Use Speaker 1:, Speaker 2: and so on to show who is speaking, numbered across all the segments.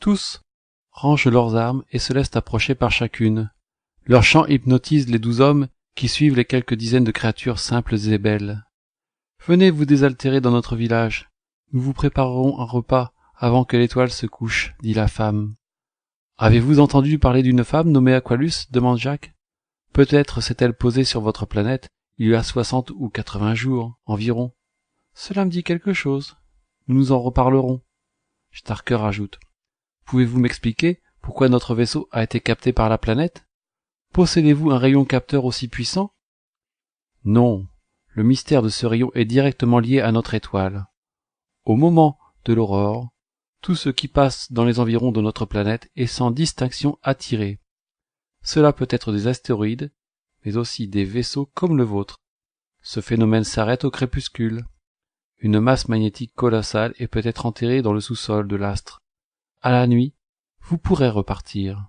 Speaker 1: Tous rangent leurs armes et se laissent approcher par chacune. Leur chant hypnotise les 12 hommes qui suivent les quelques dizaines de créatures simples et belles. Venez vous désaltérer dans notre village. Nous vous préparerons un repas avant que l'étoile se couche, dit la femme. Avez-vous entendu parler d'une femme nommée Aqualus? Demande Jacques. Peut-être s'est-elle posée sur votre planète il y a 60 ou 80 jours, environ. Cela me dit quelque chose. Nous nous en reparlerons. Starker ajoute. Pouvez-vous m'expliquer pourquoi notre vaisseau a été capté par la planète? Possédez-vous un rayon capteur aussi puissant? Non, le mystère de ce rayon est directement lié à notre étoile. Au moment de l'aurore, tout ce qui passe dans les environs de notre planète est sans distinction attiré. Cela peut être des astéroïdes, mais aussi des vaisseaux comme le vôtre. Ce phénomène s'arrête au crépuscule. Une masse magnétique colossale est peut-être enterrée dans le sous-sol de l'astre. À la nuit, vous pourrez repartir.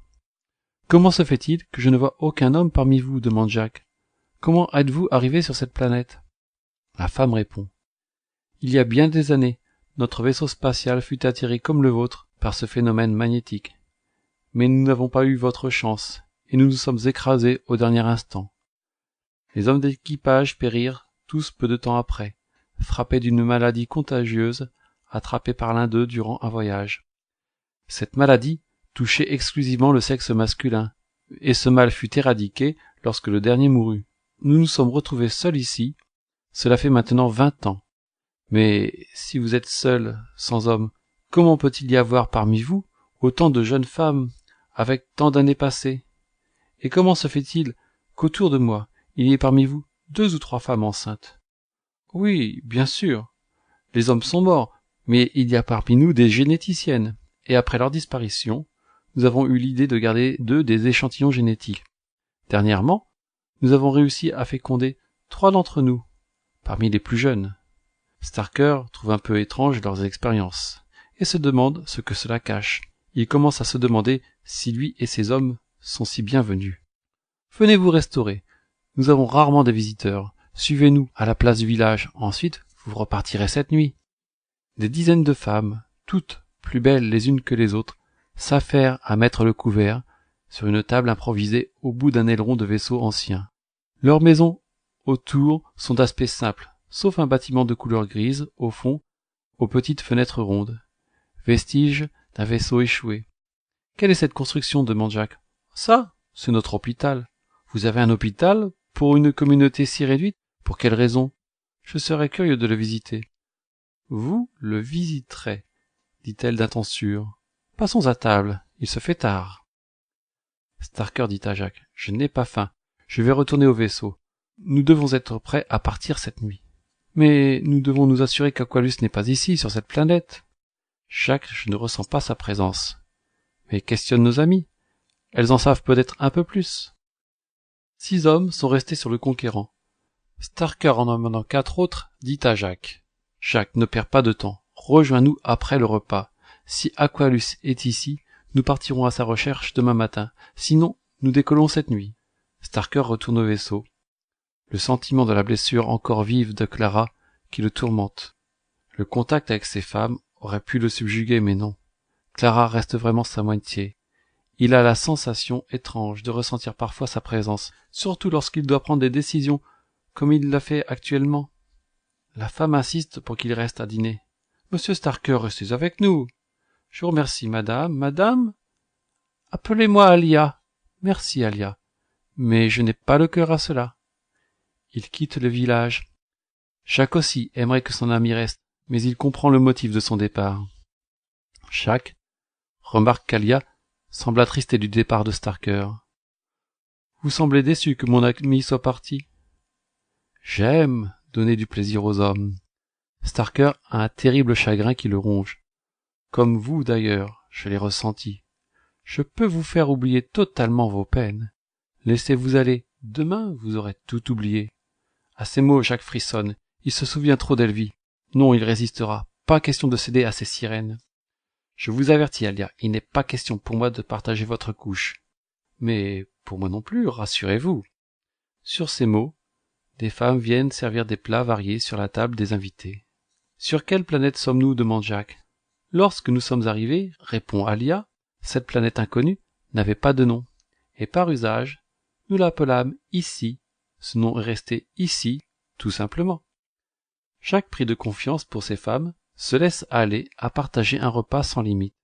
Speaker 1: Comment se fait-il que je ne vois aucun homme parmi vous? Demande Jacques. Comment êtes-vous arrivé sur cette planète? La femme répond. Il y a bien des années, notre vaisseau spatial fut attiré comme le vôtre par ce phénomène magnétique. Mais nous n'avons pas eu votre chance, et nous nous sommes écrasés au dernier instant. Les hommes d'équipage périrent tous peu de temps après, frappés d'une maladie contagieuse, attrapée par l'un d'eux durant un voyage. Cette maladie touchait exclusivement le sexe masculin, et ce mal fut éradiqué lorsque le dernier mourut. Nous nous sommes retrouvés seuls ici, cela fait maintenant 20 ans. Mais si vous êtes seul, sans homme, comment peut-il y avoir parmi vous autant de jeunes femmes avec tant d'années passées? Et comment se fait-il qu'autour de moi, il y ait parmi vous 2 ou 3 femmes enceintes? Oui, bien sûr. Les hommes sont morts, mais il y a parmi nous des généticiennes, et après leur disparition, nous avons eu l'idée de garder d'eux des échantillons génétiques. Dernièrement, nous avons réussi à féconder 3 d'entre nous, parmi les plus jeunes. Starker trouve un peu étrange leurs expériences, et se demande ce que cela cache. Il commence à se demander si lui et ses hommes sont si bienvenus. Venez vous restaurer. Nous avons rarement des visiteurs. Suivez-nous à la place du village. Ensuite, vous repartirez cette nuit. Des dizaines de femmes, toutes plus belles les unes que les autres, s'affairent à mettre le couvert sur une table improvisée au bout d'un aileron de vaisseau ancien. Leurs maisons autour sont d'aspect simple, sauf un bâtiment de couleur grise, au fond, aux petites fenêtres rondes, vestige d'un vaisseau échoué. Quelle est cette construction? Demande Jacques. Ça, c'est notre hôpital. Vous avez un hôpital pour une communauté si réduite? Pour quelle raison? Je serais curieux de le visiter. Vous le visiterez, dit-elle d'un ton sûr. Passons à table, il se fait tard. Starker dit à Jacques, je n'ai pas faim, je vais retourner au vaisseau. Nous devons être prêts à partir cette nuit. Mais nous devons nous assurer qu'Aqualus n'est pas ici, sur cette planète. Jacques, je ne ressens pas sa présence. Mais questionne nos amis. Elles en savent peut-être un peu plus. 6 hommes sont restés sur le Conquérant. Starker, en emmenant 4 autres, dit à Jacques. Jacques, ne perds pas de temps. Rejoins-nous après le repas. Si Aqualus est ici, nous partirons à sa recherche demain matin. Sinon, nous décollons cette nuit. Starker retourne au vaisseau. Le sentiment de la blessure encore vive de Clara qui le tourmente. Le contact avec ces femmes aurait pu le subjuguer, mais non. Clara reste vraiment sa moitié. Il a la sensation étrange de ressentir parfois sa présence, surtout lorsqu'il doit prendre des décisions, comme il l'a fait actuellement. La femme insiste pour qu'il reste à dîner. « Monsieur Starker, restez avec nous. »« Je vous remercie, madame. Madame ?»« Appelez-moi Alia. »« Merci, Alia. Mais je n'ai pas le cœur à cela. » Il quitte le village. Jacques aussi aimerait que son ami reste, mais il comprend le motif de son départ. Jacques remarque qu'Alia semble attristée du départ de Starker. « Vous semblez déçu que mon ami soit parti. »« J'aime donner du plaisir aux hommes. » Starker a un terrible chagrin qui le ronge. Comme vous d'ailleurs, je l'ai ressenti. Je peux vous faire oublier totalement vos peines. Laissez-vous aller, demain vous aurez tout oublié. À ces mots, Jacques frissonne. Il se souvient trop d'Elvie. Non, il résistera. Pas question de céder à ces sirènes. Je vous avertis, Alia, il n'est pas question pour moi de partager votre couche. Mais pour moi non plus, rassurez-vous. Sur ces mots, des femmes viennent servir des plats variés sur la table des invités. Sur quelle planète sommes-nous? Demande Jacques. Lorsque nous sommes arrivés, répond Alia, cette planète inconnue n'avait pas de nom, et par usage, nous l'appelâmes ici. Ce nom est resté ici, tout simplement. Jacques, pris de confiance pour ses femmes, se laisse aller à partager un repas sans limite,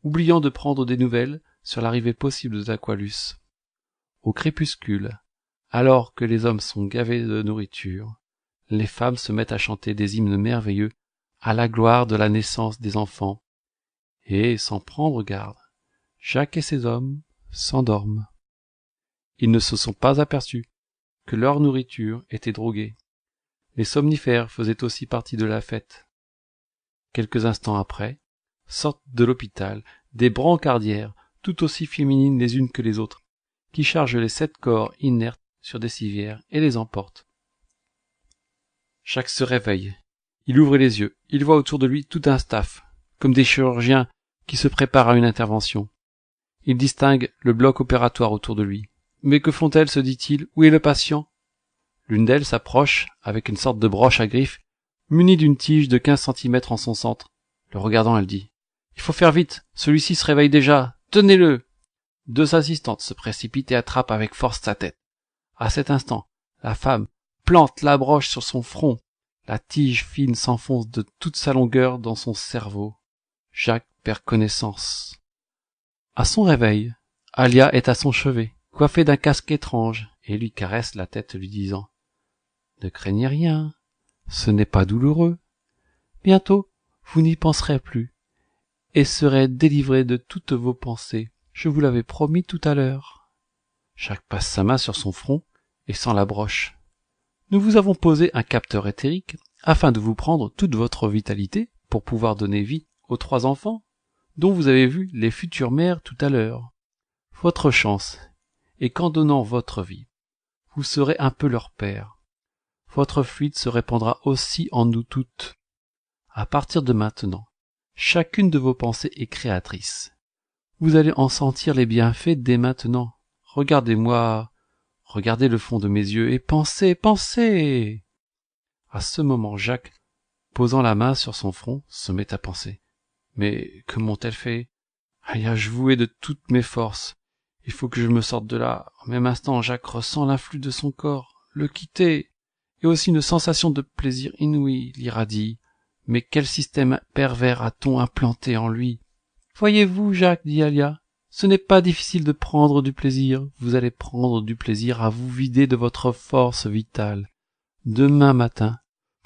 Speaker 1: oubliant de prendre des nouvelles sur l'arrivée possible d'Aqualus. Au crépuscule, alors que les hommes sont gavés de nourriture, les femmes se mettent à chanter des hymnes merveilleux à la gloire de la naissance des enfants, et, sans prendre garde, Jacques et ses hommes s'endorment. Ils ne se sont pas aperçus que leur nourriture était droguée. Les somnifères faisaient aussi partie de la fête. Quelques instants après, sortent de l'hôpital des brancardières tout aussi féminines les unes que les autres, qui chargent les 7 corps inertes sur des civières et les emportent. Jacques se réveille. Il ouvre les yeux. Il voit autour de lui tout un staff, comme des chirurgiens qui se préparent à une intervention. Il distingue le bloc opératoire autour de lui. Mais que font-elles, se dit-il? Où est le patient? L'une d'elles s'approche avec une sorte de broche à griffes, munie d'une tige de 15 centimètres en son centre. Le regardant, elle dit: « Il faut faire vite, celui-ci se réveille déjà, tenez-le !» 2 assistantes se précipitent et attrapent avec force sa tête. À cet instant, la femme plante la broche sur son front. La tige fine s'enfonce de toute sa longueur dans son cerveau. Jacques perd connaissance. À son réveil, Alia est à son chevet, coiffée d'un casque étrange, et lui caresse la tête lui disant: « Ne craignez rien, ce n'est pas douloureux. Bientôt, vous n'y penserez plus, et serez délivré de toutes vos pensées. Je vous l'avais promis tout à l'heure. » Jacques passe sa main sur son front et sent la broche. « Nous vous avons posé un capteur éthérique afin de vous prendre toute votre vitalité pour pouvoir donner vie aux 3 enfants dont vous avez vu les futures mères tout à l'heure. Votre chance est qu'en donnant votre vie, vous serez un peu leur père. Votre fluide se répandra aussi en nous toutes. À partir de maintenant, chacune de vos pensées est créatrice. Vous allez en sentir les bienfaits dès maintenant. Regardez-moi, regardez le fond de mes yeux et pensez, pensez !» À ce moment, Jacques, posant la main sur son front, se met à penser. Mais que m'ont-elles fait? Alia, je vouais de toutes mes forces. Il faut que je me sorte de là. En même instant, Jacques ressent l'influx de son corps, le quitter, et aussi une sensation de plaisir inouï l'irradie. Mais quel système pervers a-t-on implanté en lui? Voyez-vous, Jacques, dit Alia, ce n'est pas difficile de prendre du plaisir. Vous allez prendre du plaisir à vous vider de votre force vitale. Demain matin,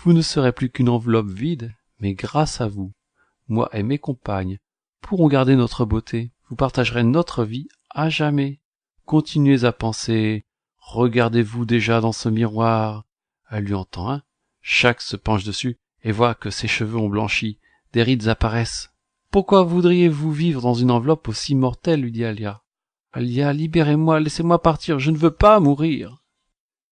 Speaker 1: vous ne serez plus qu'une enveloppe vide, mais grâce à vous, moi et mes compagnes pourrons garder notre beauté. Vous partagerez notre vie à jamais. Continuez à penser. Regardez-vous déjà dans ce miroir. Elle lui en tend un. Jacques se penche dessus et voit que ses cheveux ont blanchi. Des rides apparaissent. « Pourquoi voudriez-vous vivre dans une enveloppe aussi mortelle ?» lui dit Alia. « Alia, libérez-moi, laissez-moi partir, je ne veux pas mourir. »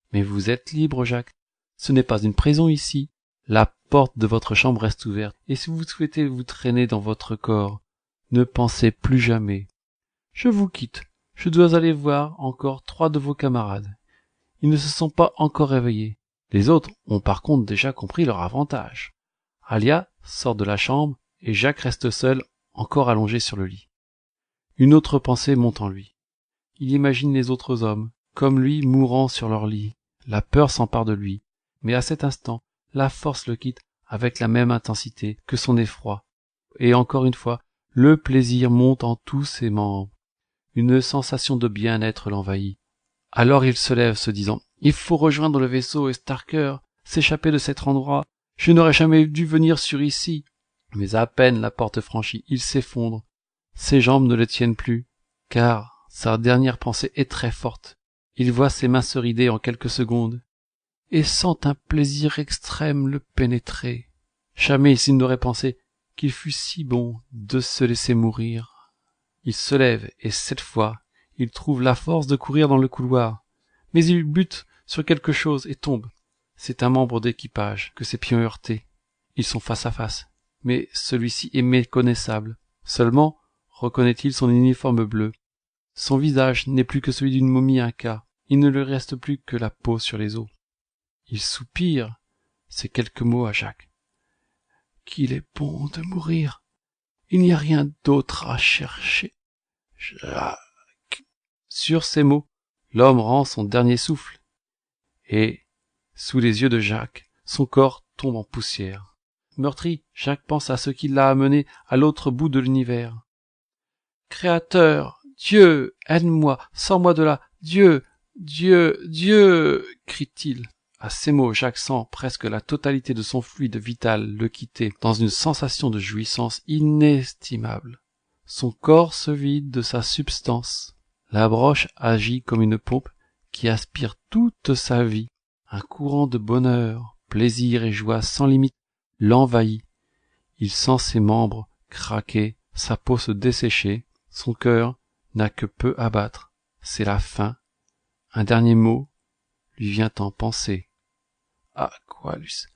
Speaker 1: « Mais vous êtes libre, Jacques. Ce n'est pas une prison ici. La porte de votre chambre reste ouverte, et si vous souhaitez vous traîner dans votre corps, ne pensez plus jamais. Je vous quitte. Je dois aller voir encore 3 de vos camarades. Ils ne se sont pas encore réveillés. Les autres ont par contre déjà compris leur avantage. » Alia sort de la chambre, et Jacques reste seul, encore allongé sur le lit. Une autre pensée monte en lui. Il imagine les autres hommes, comme lui, mourant sur leur lit. La peur s'empare de lui, mais à cet instant, la force le quitte avec la même intensité que son effroi. Et encore une fois, le plaisir monte en tous ses membres. Une sensation de bien-être l'envahit. Alors il se lève, se disant: « Il faut rejoindre le vaisseau et Starker, s'échapper de cet endroit. Je n'aurais jamais dû venir sur ici. » Mais à peine la porte franchie, il s'effondre. Ses jambes ne le tiennent plus, car sa dernière pensée est très forte. Il voit ses mains se rider en quelques secondes, et sent un plaisir extrême le pénétrer. Jamais il n'aurait pensé qu'il fût si bon de se laisser mourir. Il se lève, et cette fois, il trouve la force de courir dans le couloir. Mais il bute sur quelque chose et tombe. C'est un membre d'équipage que ses pieds ont heurté. Ils sont face à face, mais celui-ci est méconnaissable. Seulement reconnaît-il son uniforme bleu. Son visage n'est plus que celui d'une momie inca. Il ne lui reste plus que la peau sur les os. Il soupire ces quelques mots à Jacques. « Qu'il est bon de mourir. Il n'y a rien d'autre à chercher. Jacques. Sur ces mots, l'homme rend son dernier souffle. Et, sous les yeux de Jacques, son corps tombe en poussière. Meurtri, Jacques pense à ce qui l'a amené à l'autre bout de l'univers. Créateur, Dieu, aide-moi, sors-moi de là, Dieu, Dieu, Dieu, crie-t-il. À ces mots, Jacques sent presque la totalité de son fluide vital le quitter dans une sensation de jouissance inestimable. Son corps se vide de sa substance. La broche agit comme une pompe qui aspire toute sa vie. Un courant de bonheur, plaisir et joie sans limite l'envahit. Il sent ses membres craquer, sa peau se dessécher. Son cœur n'a que peu à battre. C'est la fin. Un dernier mot lui vient en pensée. Aqualus,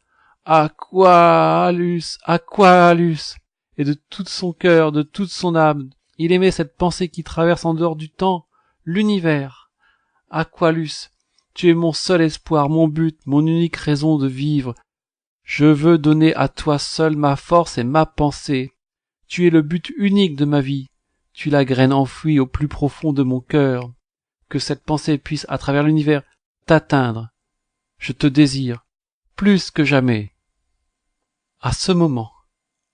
Speaker 1: Aqualus, Aqualus. Et de tout son cœur, de toute son âme, il aimait cette pensée qui traverse en dehors du temps, l'univers. Aqualus, tu es mon seul espoir, mon but, mon unique raison de vivre. Je veux donner à toi seul ma force et ma pensée. Tu es le but unique de ma vie. Tu es la graine enfouie au plus profond de mon cœur. Que cette pensée puisse, à travers l'univers, t'atteindre. Je te désire, plus que jamais. À ce moment,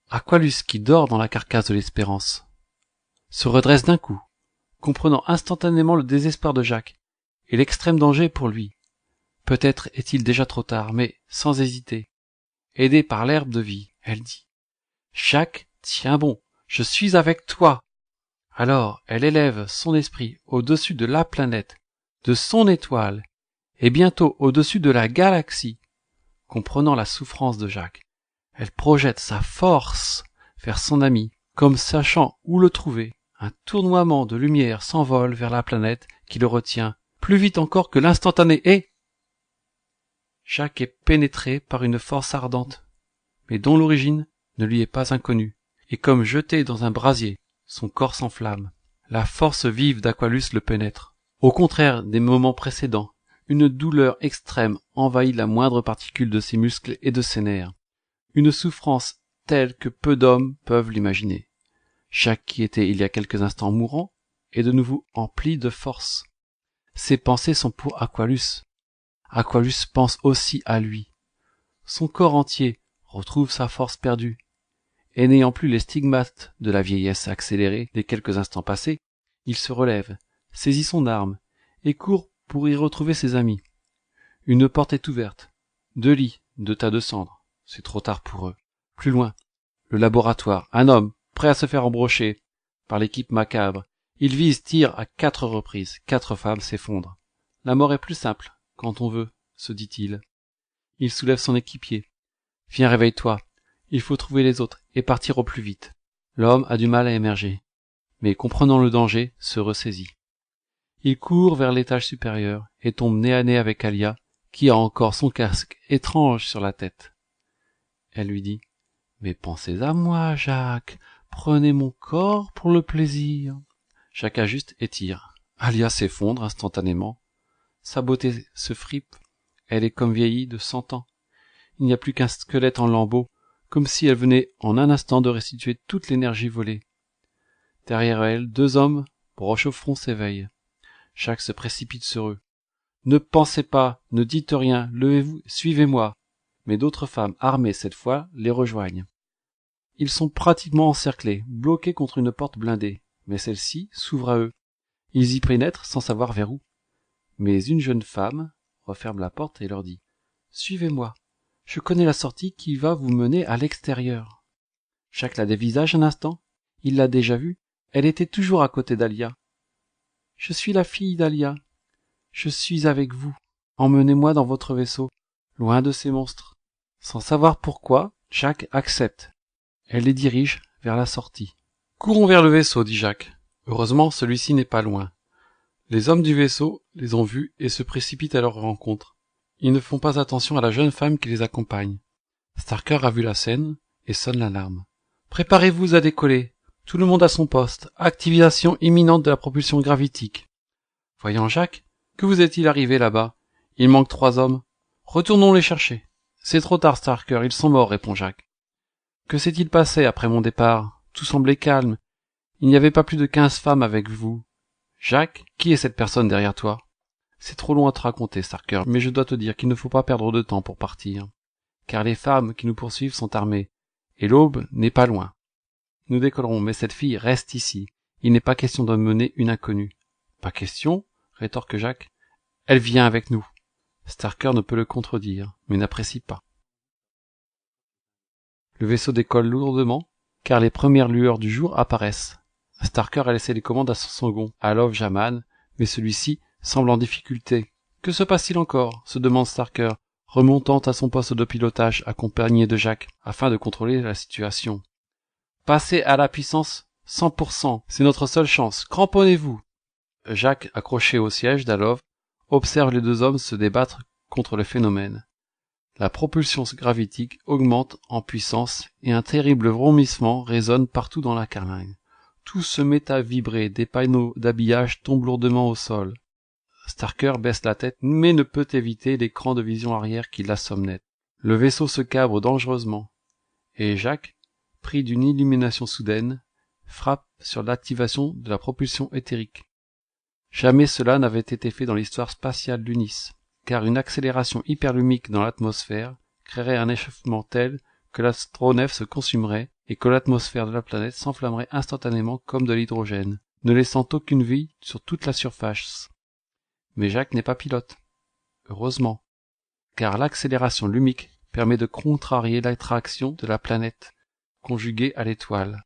Speaker 1: Aqualus, qui dort dans la carcasse de l'espérance, se redresse d'un coup, comprenant instantanément le désespoir de Jacques et l'extrême danger pour lui. Peut-être est-il déjà trop tard, mais sans hésiter, aidée par l'herbe de vie, elle dit « Jacques, tiens bon, je suis avec toi !» Alors elle élève son esprit au-dessus de la planète, de son étoile, et bientôt au-dessus de la galaxie. Comprenant la souffrance de Jacques, elle projette sa force vers son ami, comme sachant où le trouver. Un tournoiement de lumière s'envole vers la planète qui le retient, plus vite encore que l'instantané, et Jacques est pénétré par une force ardente, mais dont l'origine ne lui est pas inconnue, et comme jeté dans un brasier, son corps s'enflamme. La force vive d'Aqualus le pénètre. Au contraire des moments précédents, une douleur extrême envahit la moindre particule de ses muscles et de ses nerfs. Une souffrance telle que peu d'hommes peuvent l'imaginer. Jacques, qui était il y a quelques instants mourant, est de nouveau empli de force. Ses pensées sont pour Aqualus. Aqualus pense aussi à lui. Son corps entier retrouve sa force perdue. Et n'ayant plus les stigmates de la vieillesse accélérée des quelques instants passés, il se relève, saisit son arme, et court pour y retrouver ses amis. Une porte est ouverte. 2 lits, 2 tas de cendres. C'est trop tard pour eux. Plus loin, le laboratoire. Un homme, prêt à se faire embrocher par l'équipe macabre. Il vise, tire à 4 reprises. 4 femmes s'effondrent. La mort est plus simple, quand on veut, se dit-il. Il soulève son équipier. Viens, réveille-toi. Il faut trouver les autres et partir au plus vite. L'homme a du mal à émerger, mais comprenant le danger, se ressaisit. Il court vers l'étage supérieur et tombe nez à nez avec Alia, qui a encore son casque étrange sur la tête. Elle lui dit « Mais pensez à moi, Jacques, prenez mon corps pour le plaisir. » Jacques ajuste et tire. Alia s'effondre instantanément. Sa beauté se fripe, elle est comme vieillie de 100 ans. Il n'y a plus qu'un squelette en lambeaux, comme si elle venait en un instant de restituer toute l'énergie volée. Derrière elle, 2 hommes, broche au front, s'éveillent. Jacques se précipite sur eux. « Ne pensez pas, ne dites rien, levez-vous, suivez-moi. » Mais d'autres femmes, armées cette fois, les rejoignent. Ils sont pratiquement encerclés, bloqués contre une porte blindée, mais celle-ci s'ouvre à eux. Ils y pénètrent sans savoir vers où. Mais une jeune femme referme la porte et leur dit « Suivez-moi. Je connais la sortie qui va vous mener à l'extérieur. » Jacques la dévisage un instant. Il l'a déjà vue. Elle était toujours à côté d'Alia. « Je suis la fille d'Alia. Je suis avec vous. Emmenez-moi dans votre vaisseau, loin de ces monstres. » Sans savoir pourquoi, Jacques accepte. Elle les dirige vers la sortie. « Courons vers le vaisseau, dit Jacques. Heureusement, celui-ci n'est pas loin. » Les hommes du vaisseau les ont vus et se précipitent à leur rencontre. Ils ne font pas attention à la jeune femme qui les accompagne. Starker a vu la scène et sonne l'alarme. « Préparez-vous à décoller. Tout le monde à son poste. Activation imminente de la propulsion gravitique. » Voyant Jacques, que vous est-il arrivé là-bas? Il manque 3 hommes. Retournons les chercher. C'est trop tard, Starker, ils sont morts, répond Jacques. Que s'est-il passé après mon départ? tout semblait calme. Il n'y avait pas plus de 15 femmes avec vous. Jacques, qui est cette personne derrière toi? C'est trop long à te raconter, Starker, mais je dois te dire qu'il ne faut pas perdre de temps pour partir. Car les femmes qui nous poursuivent sont armées, et l'aube n'est pas loin. Nous décollerons, mais cette fille reste ici. Il n'est pas question d'emmener une inconnue. Pas question, rétorque Jacques. Elle vient avec nous. Starker ne peut le contredire, mais n'apprécie pas. Le vaisseau décolle lourdement, car les premières lueurs du jour apparaissent. Starker a laissé les commandes à son second, Alov Jaman, mais celui-ci semble en difficulté. Que se passe-t-il encore? Se demande Starker, remontant à son poste de pilotage accompagné de Jacques, afin de contrôler la situation. Passez à la puissance 100%, c'est notre seule chance, cramponnez-vous. Jacques, accroché au siège d'Alov, observe les deux hommes se débattre contre le phénomène. La propulsion gravitique augmente en puissance et un terrible vromissement résonne partout dans la carlingue. Tout se met à vibrer, des panneaux d'habillage tombent lourdement au sol. Starker baisse la tête, mais ne peut éviter l'écran de vision arrière qui l'assomme net. Le vaisseau se cabre dangereusement, et Jacques, pris d'une illumination soudaine, frappe sur l'activation de la propulsion éthérique. Jamais cela n'avait été fait dans l'histoire spatiale d'Unis, car une accélération hyperlumique dans l'atmosphère créerait un échauffement tel que l'astronef se consumerait et que l'atmosphère de la planète s'enflammerait instantanément comme de l'hydrogène, ne laissant aucune vie sur toute la surface. Mais Jacques n'est pas pilote. Heureusement, car l'accélération lumique permet de contrarier l'attraction de la planète, conjuguée à l'étoile.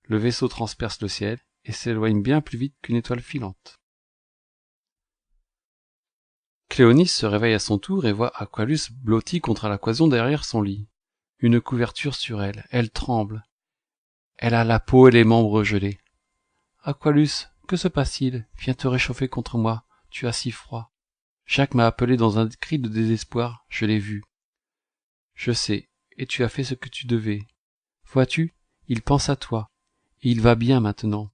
Speaker 1: Le vaisseau transperce le ciel et s'éloigne bien plus vite qu'une étoile filante. Cléonis se réveille à son tour et voit Aqualus blotti contre la cloison derrière son lit. Une couverture sur elle, elle tremble. Elle a la peau et les membres gelés. Aqualus, que se passe-t-il? Viens te réchauffer contre moi, tu as si froid. Jacques m'a appelé dans un cri de désespoir, je l'ai vu. Je sais, et tu as fait ce que tu devais. Vois-tu, il pense à toi, et il va bien maintenant.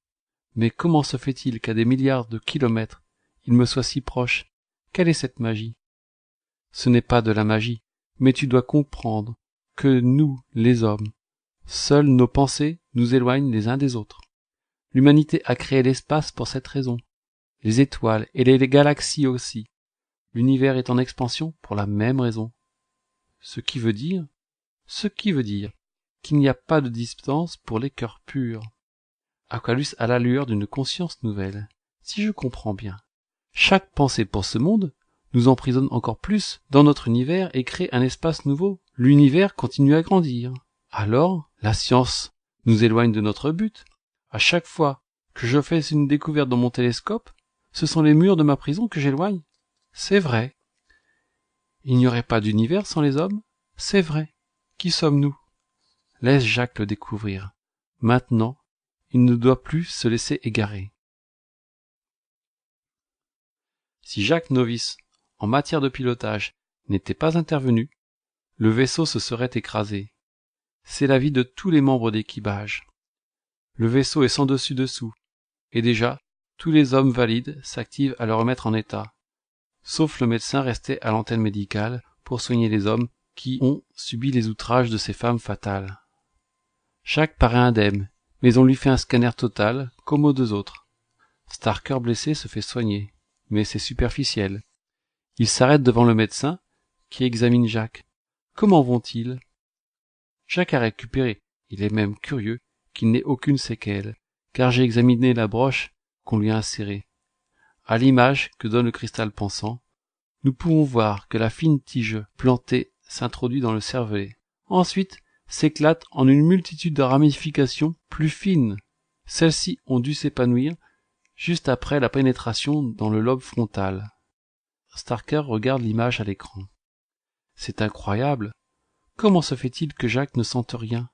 Speaker 1: Mais comment se fait-il qu'à des milliards de kilomètres, il me soit si proche? Quelle est cette magie? Ce n'est pas de la magie, mais tu dois comprendre que nous, les hommes, seules nos pensées nous éloignent les uns des autres. L'humanité a créé l'espace pour cette raison, les étoiles et les galaxies aussi. L'univers est en expansion pour la même raison. Ce qui veut dire qu'il n'y a pas de distance pour les cœurs purs. Aqualus a la lueur d'une conscience nouvelle, si je comprends bien. Chaque pensée pour ce monde nous emprisonne encore plus dans notre univers et crée un espace nouveau. L'univers continue à grandir. Alors, la science nous éloigne de notre but. À chaque fois que je fais une découverte dans mon télescope, ce sont les murs de ma prison que j'éloigne. C'est vrai. Il n'y aurait pas d'univers sans les hommes? C'est vrai. Qui sommes-nous? Laisse Jacques le découvrir. Maintenant, il ne doit plus se laisser égarer. Si Jacques Novice, en matière de pilotage, n'était pas intervenu, le vaisseau se serait écrasé. C'est l'avis de tous les membres d'équipage. Le vaisseau est sans dessus-dessous, et déjà, tous les hommes valides s'activent à le remettre en état, sauf le médecin resté à l'antenne médicale pour soigner les hommes qui ont subi les outrages de ces femmes fatales. Jacques paraît indemne, mais on lui fait un scanner total, comme aux deux autres. Starker blessé se fait soigner, mais c'est superficiel. Il s'arrête devant le médecin, qui examine Jacques. Comment vont-ils? Jacques a récupéré, il est même curieux qu'il n'ait aucune séquelle, car j'ai examiné la broche qu'on lui a insérée. À l'image que donne le cristal pensant, nous pouvons voir que la fine tige plantée s'introduit dans le cervelet. Ensuite, s'éclate en une multitude de ramifications plus fines. Celles-ci ont dû s'épanouir juste après la pénétration dans le lobe frontal. Starker regarde l'image à l'écran. C'est incroyable. Comment se fait-il que Jacques ne sente rien?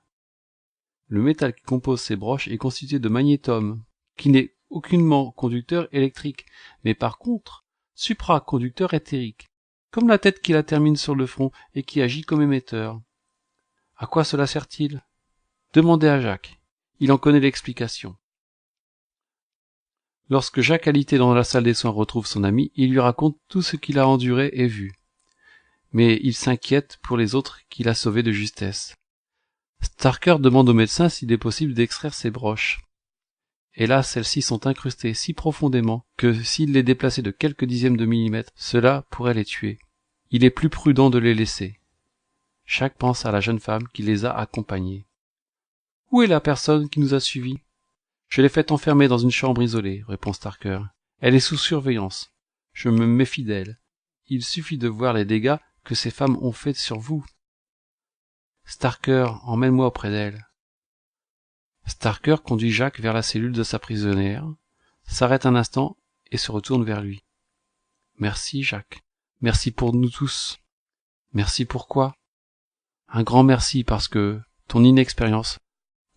Speaker 1: Le métal qui compose ces broches est constitué de magnétome, qui n'est aucunement conducteur électrique, mais par contre supraconducteur éthérique, comme la tête qui la termine sur le front et qui agit comme émetteur. À quoi cela sert-il? Demandez à Jacques. Il en connaît l'explication. Lorsque Jacques alité dans la salle des soins retrouve son ami, il lui raconte tout ce qu'il a enduré et vu. Mais il s'inquiète pour les autres qu'il a sauvés de justesse. Starker demande au médecin s'il est possible d'extraire ses broches. Et là, celles-ci sont incrustées si profondément que s'il les déplaçait de quelques dixièmes de millimètre, cela pourrait les tuer. Il est plus prudent de les laisser. Jacques pense à la jeune femme qui les a accompagnés. « Où est la personne qui nous a suivis ?»« Je l'ai faite enfermer dans une chambre isolée, » répond Starker. « Elle est sous surveillance. Je me méfie d'elle. Il suffit de voir les dégâts que ces femmes ont faits sur vous. »« Starker, emmène-moi auprès d'elle. » Starker conduit Jacques vers la cellule de sa prisonnière, s'arrête un instant et se retourne vers lui. « Merci, Jacques. Merci pour nous tous. »« Merci pourquoi ? » ?»« Un grand merci parce que ton inexpérience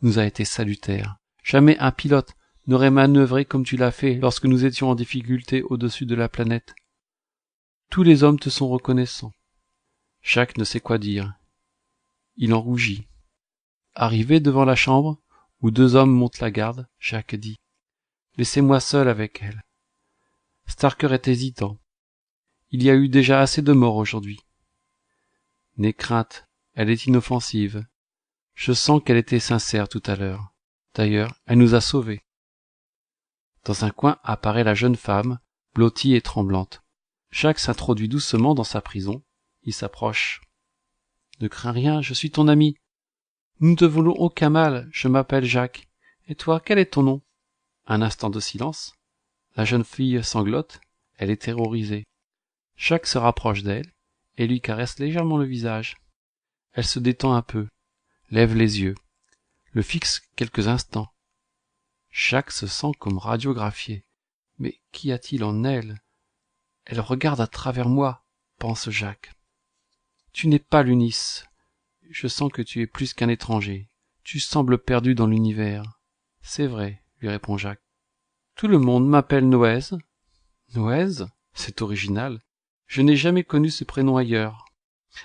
Speaker 1: nous a été salutaire. Jamais un pilote n'aurait manœuvré comme tu l'as fait lorsque nous étions en difficulté au-dessus de la planète. Tous les hommes te sont reconnaissants. » Jacques ne sait quoi dire. Il en rougit. Arrivé devant la chambre, où deux hommes montent la garde, Jacques dit « Laissez-moi seul avec elle. » Starker est hésitant. Il y a eu déjà assez de morts aujourd'hui. N'aie crainte, elle est inoffensive. Je sens qu'elle était sincère tout à l'heure. D'ailleurs, elle nous a sauvés. Dans un coin apparaît la jeune femme, blottie et tremblante. Jacques s'introduit doucement dans sa prison. Il s'approche. « Ne crains rien, je suis ton ami. Nous ne te voulons aucun mal, je m'appelle Jacques. Et toi, quel est ton nom ?» Un instant de silence. La jeune fille sanglote, elle est terrorisée. Jacques se rapproche d'elle et lui caresse légèrement le visage. Elle se détend un peu, lève les yeux, le fixe quelques instants. Jacques se sent comme radiographié. Mais qu'y a-t-il en elle ? Elle regarde à travers moi, pense Jacques. Tu n'es pas l'Unis. Je sens que tu es plus qu'un étranger. Tu sembles perdu dans l'univers. C'est vrai, lui répond Jacques. Tout le monde m'appelle Noëz. Noëz ? C'est original. Je n'ai jamais connu ce prénom ailleurs.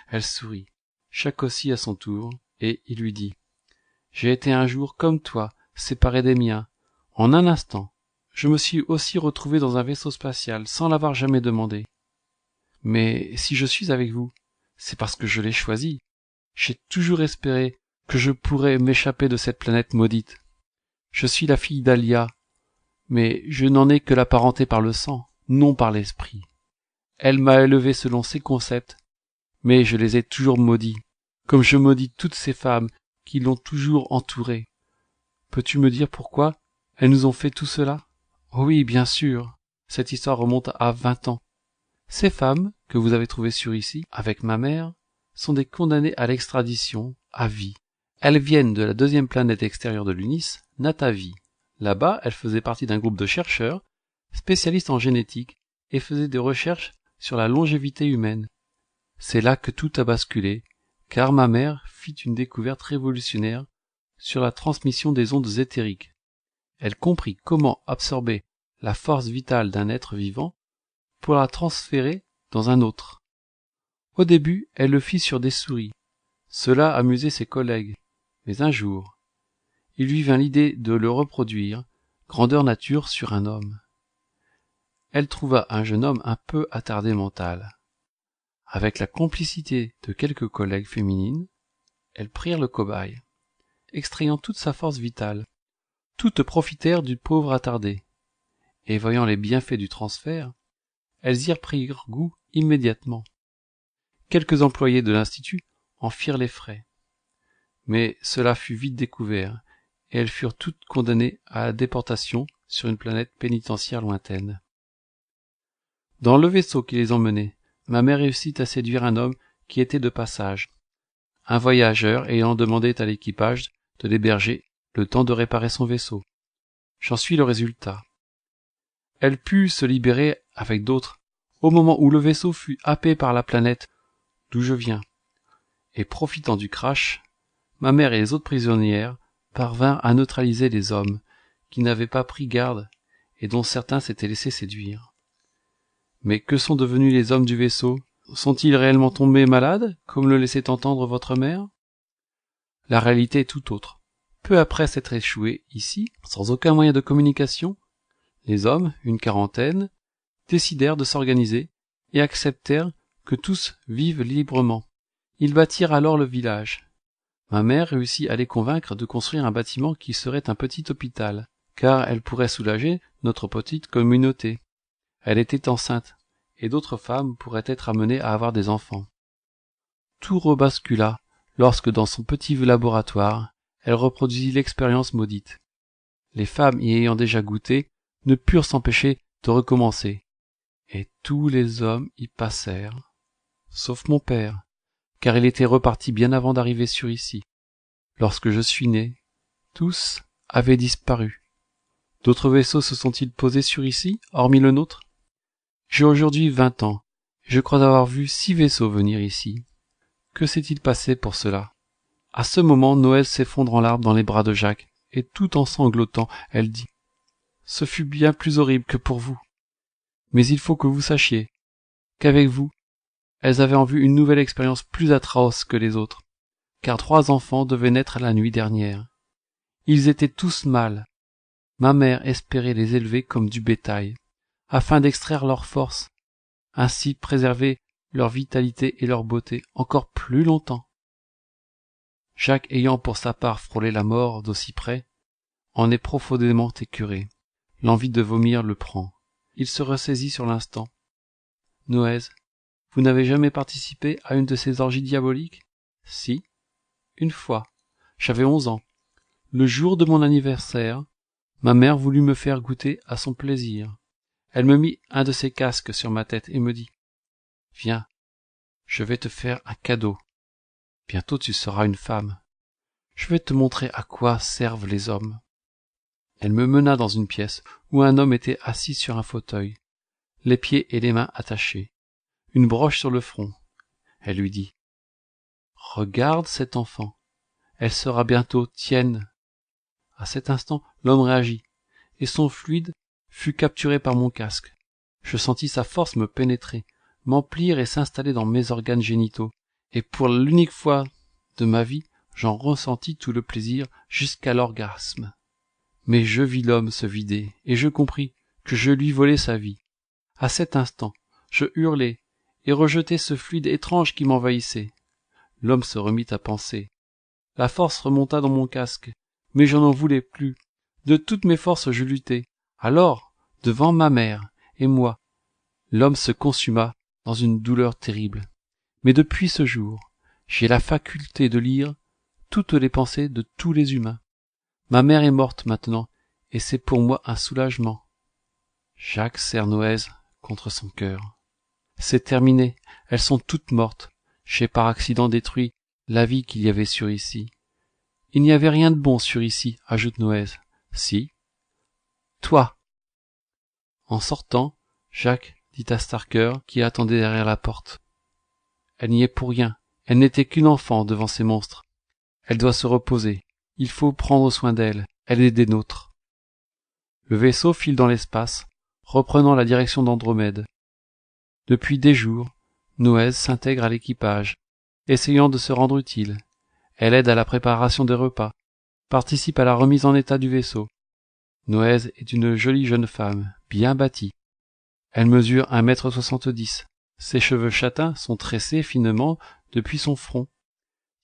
Speaker 1: Elle sourit. Jacques aussi à son tour, et il lui dit. J'ai été un jour comme toi, séparé des miens. En un instant, je me suis aussi retrouvé dans un vaisseau spatial, sans l'avoir jamais demandé. Mais si je suis avec vous, c'est parce que je l'ai choisi. J'ai toujours espéré que je pourrais m'échapper de cette planète maudite. Je suis la fille d'Alia, mais je n'en ai que la parenté par le sang, non par l'esprit. Elle m'a élevé selon ses concepts, mais je les ai toujours maudits, comme je maudis toutes ces femmes qui l'ont toujours entourée. Peux-tu me dire pourquoi elles nous ont fait tout cela ? Oh oui, bien sûr. Cette histoire remonte à 20 ans. Ces femmes, que vous avez trouvées sur ici, avec ma mère, sont des condamnées à l'extradition, à vie. Elles viennent de la deuxième planète extérieure de l'Unis, Natavi. Là-bas, elles faisaient partie d'un groupe de chercheurs, spécialistes en génétique, et faisaient des recherches sur la longévité humaine. C'est là que tout a basculé, car ma mère fit une découverte révolutionnaire sur la transmission des ondes éthériques. Elle comprit comment absorber la force vitale d'un être vivant pour la transférer dans un autre. Au début, elle le fit sur des souris. Cela amusait ses collègues. Mais un jour, il lui vint l'idée de le reproduire, grandeur nature, sur un homme. Elle trouva un jeune homme un peu attardé mental. Avec la complicité de quelques collègues féminines, elles prirent le cobaye, extrayant toute sa force vitale. Toutes profitèrent du pauvre attardé, et voyant les bienfaits du transfert, elles y prirent goût immédiatement. Quelques employés de l'Institut en firent les frais. Mais cela fut vite découvert, et elles furent toutes condamnées à la déportation sur une planète pénitentiaire lointaine. Dans le vaisseau qui les emmenait, ma mère réussit à séduire un homme qui était de passage, un voyageur ayant demandé à l'équipage de l'héberger le temps de réparer son vaisseau. J'en suis le résultat. Elle put se libérer avec d'autres au moment où le vaisseau fut happé par la planète d'où je viens. Et profitant du crash, ma mère et les autres prisonnières parvinrent à neutraliser les hommes qui n'avaient pas pris garde et dont certains s'étaient laissés séduire. Mais que sont devenus les hommes du vaisseau ? Sont-ils réellement tombés malades, comme le laissait entendre votre mère ? La réalité est tout autre. Peu après s'être échoués ici, sans aucun moyen de communication, les hommes, une quarantaine, décidèrent de s'organiser et acceptèrent que tous vivent librement. Ils bâtirent alors le village. Ma mère réussit à les convaincre de construire un bâtiment qui serait un petit hôpital, car elle pourrait soulager notre petite communauté. Elle était enceinte, et d'autres femmes pourraient être amenées à avoir des enfants. Tout rebascula lorsque dans son petit laboratoire, elle reproduisit l'expérience maudite. Les femmes y ayant déjà goûté ne purent s'empêcher de recommencer, et tous les hommes y passèrent, sauf mon père, car il était reparti bien avant d'arriver sur ici. Lorsque je suis né, tous avaient disparu. D'autres vaisseaux se sont-ils posés sur ici, hormis le nôtre? J'ai aujourd'hui 20 ans, et je crois avoir vu 6 vaisseaux venir ici. Que s'est-il passé pour cela? À ce moment, Noël s'effondre en larmes dans les bras de Jacques, et tout en sanglotant, elle dit « Ce fut bien plus horrible que pour vous. Mais il faut que vous sachiez qu'avec vous, elles avaient en vue une nouvelle expérience plus atroce que les autres, car 3 enfants devaient naître la nuit dernière. Ils étaient tous mâles. Ma mère espérait les élever comme du bétail, afin d'extraire leur force, ainsi préserver leur vitalité et leur beauté encore plus longtemps. » Jacques, ayant pour sa part frôlé la mort d'aussi près, en est profondément écœuré. L'envie de vomir le prend. Il se ressaisit sur l'instant. « Noëz, vous n'avez jamais participé à une de ces orgies diaboliques? »« Si, une fois. J'avais 11 ans. Le jour de mon anniversaire, ma mère voulut me faire goûter à son plaisir. Elle me mit un de ses casques sur ma tête et me dit « Viens, je vais te faire un cadeau. Bientôt tu seras une femme. Je vais te montrer à quoi servent les hommes. » Elle me mena dans une pièce où un homme était assis sur un fauteuil, les pieds et les mains attachés, une broche sur le front. Elle lui dit « Regarde cet enfant, elle sera bientôt tienne. » À cet instant, l'homme réagit, et son fluide fut capturé par mon casque. Je sentis sa force me pénétrer, m'emplir et s'installer dans mes organes génitaux, et pour l'unique fois de ma vie, j'en ressentis tout le plaisir jusqu'à l'orgasme. Mais je vis l'homme se vider, et je compris que je lui volais sa vie. À cet instant, je hurlai, et rejetai ce fluide étrange qui m'envahissait. L'homme se remit à penser. La force remonta dans mon casque, mais je n'en voulais plus. De toutes mes forces je luttai. Alors, devant ma mère et moi, l'homme se consuma dans une douleur terrible. Mais depuis ce jour, j'ai la faculté de lire toutes les pensées de tous les humains. Ma mère est morte maintenant, et c'est pour moi un soulagement. Jacques serre Noëz contre son cœur. C'est terminé, elles sont toutes mortes. J'ai par accident détruit la vie qu'il y avait sur ici. Il n'y avait rien de bon sur ici, ajoute Noëz. Si. Toi. En sortant, Jacques dit à Starker, qui attendait derrière la porte. Elle n'y est pour rien. Elle n'était qu'une enfant devant ces monstres. Elle doit se reposer. Il faut prendre soin d'elle. Elle est des nôtres. Le vaisseau file dans l'espace, reprenant la direction d'Andromède. Depuis des jours, Noëz s'intègre à l'équipage, essayant de se rendre utile. Elle aide à la préparation des repas, participe à la remise en état du vaisseau. Noëz est une jolie jeune femme, bien bâtie. Elle mesure 1,70 m. Ses cheveux châtains sont tressés finement depuis son front,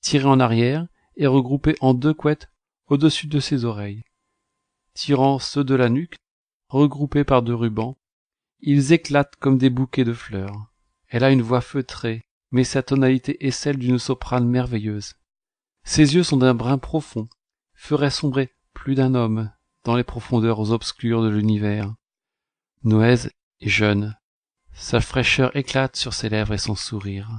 Speaker 1: tirés en arrière et regroupés en 2 couettes au-dessus de ses oreilles. Tirant ceux de la nuque, regroupés par 2 rubans, ils éclatent comme des bouquets de fleurs. Elle a une voix feutrée, mais sa tonalité est celle d'une soprane merveilleuse. Ses yeux sont d'un brun profond, feraient sombrer plus d'un homme dans les profondeurs obscures de l'univers. Noëz est jeune, sa fraîcheur éclate sur ses lèvres et son sourire.